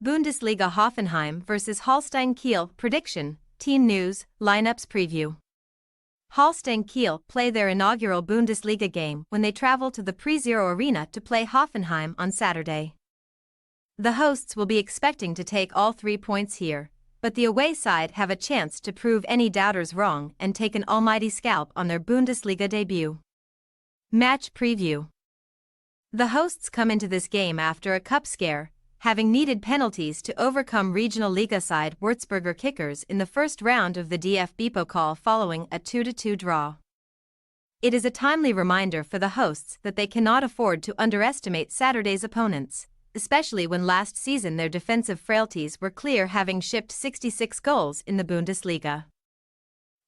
Bundesliga Hoffenheim vs Holstein Kiel prediction, team news, lineups preview. Holstein Kiel play their inaugural Bundesliga game when they travel to the Pre-Zero Arena to play Hoffenheim on Saturday. The hosts will be expecting to take all 3 points here, but the away side have a chance to prove any doubters wrong and take an almighty scalp on their Bundesliga debut. Match preview. The hosts come into this game after a cup scare, having needed penalties to overcome regional Liga side Würzburger Kickers in the first round of the DFB-Pokal following a 2-2 draw. It is a timely reminder for the hosts that they cannot afford to underestimate Saturday's opponents, especially when last season their defensive frailties were clear, having shipped 66 goals in the Bundesliga.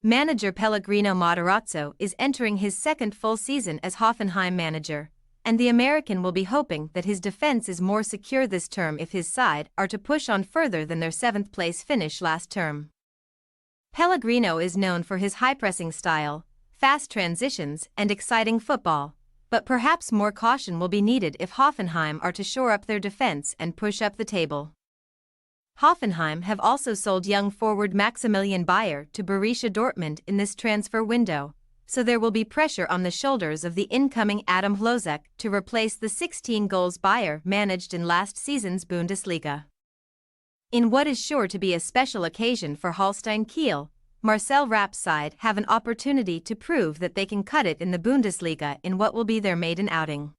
Manager Pellegrino Matarazzo is entering his second full season as Hoffenheim manager, and the American will be hoping that his defense is more secure this term if his side are to push on further than their 7th-place finish last term. Pellegrino is known for his high-pressing style, fast transitions and exciting football, but perhaps more caution will be needed if Hoffenheim are to shore up their defense and push up the table. Hoffenheim have also sold young forward Maximilian Bayer to Borussia Dortmund in this transfer window, so there will be pressure on the shoulders of the incoming Adam Hlozek to replace the 16 goals Bayer managed in last season's Bundesliga. In what is sure to be a special occasion for Holstein Kiel, Marcel Rapp's side have an opportunity to prove that they can cut it in the Bundesliga in what will be their maiden outing.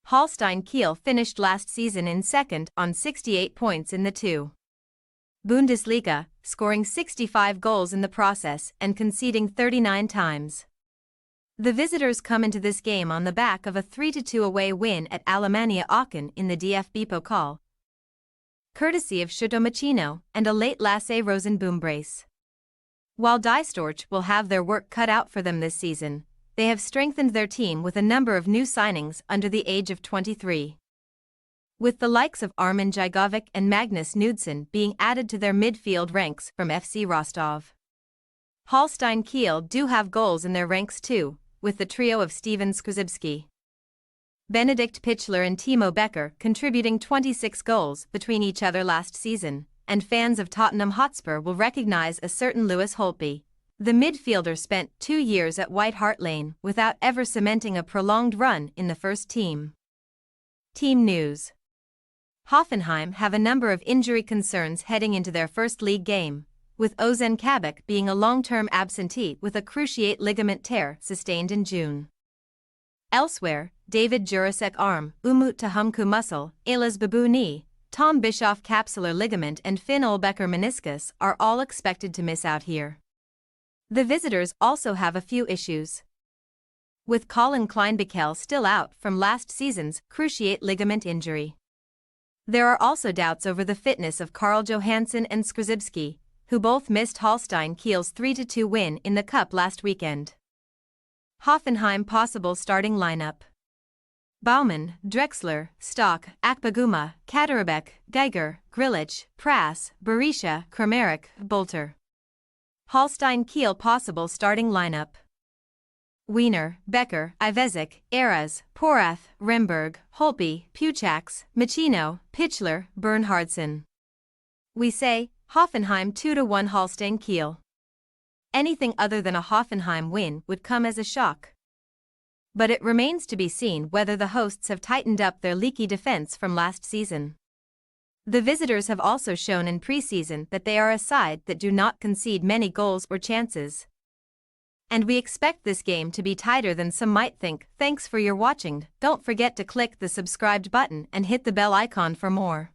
Holstein Kiel finished last season in second on 68 points in the 2. Bundesliga, scoring 65 goals in the process and conceding 39 times. The visitors come into this game on the back of a 3-2 away win at Alemannia Aachen in the DFB-Pokal, courtesy of Schutter-Machino and a late Lasse Rosenboom brace. While Die Storch will have their work cut out for them this season, they have strengthened their team with a number of new signings under the age of 23. With the likes of Armin Jigovic and Magnus Knudsen being added to their midfield ranks from FC Rostov. Holstein Kiel do have goals in their ranks too, with the trio of Steven Skrzybski, Benedikt Pichler and Timo Becker contributing 26 goals between each other last season, and fans of Tottenham Hotspur will recognize a certain Lewis Holtby. The midfielder spent 2 years at White Hart Lane without ever cementing a prolonged run in the first team. Team news. Hoffenheim have a number of injury concerns heading into their first league game, with Ozan Kabak being a long-term absentee with a cruciate ligament tear sustained in June. Elsewhere, David Jurasek arm, Umut Tahumku muscle, Elas Babu knee, Tom Bischoff capsular ligament and Finn Olbecker meniscus are all expected to miss out here. The visitors also have a few issues, with Colin Kleinbichel still out from last season's cruciate ligament injury. There are also doubts over the fitness of Karl Johansson and Skrzybski, who both missed Holstein Kiel's 3-2 win in the Cup last weekend. Hoffenheim possible starting lineup: Baumann, Drexler, Stock, Akpaguma, Kaderabek, Geiger, Grilic, Prass, Berisha, Kramaric, Bolter. Holstein Kiel possible starting lineup: Wiener, Becker, Ivezic, Eras, Porath, Remberg, Holtby, Puchax, Machino, Pichler, Bernhardsen. We say, Hoffenheim 2-1 Holstein Kiel. Anything other than a Hoffenheim win would come as a shock. But it remains to be seen whether the hosts have tightened up their leaky defense from last season. The visitors have also shown in preseason that they are a side that do not concede many goals or chances. And we expect this game to be tighter than some might think. Thanks for your watching. Don't forget to click the subscribed button and hit the bell icon for more.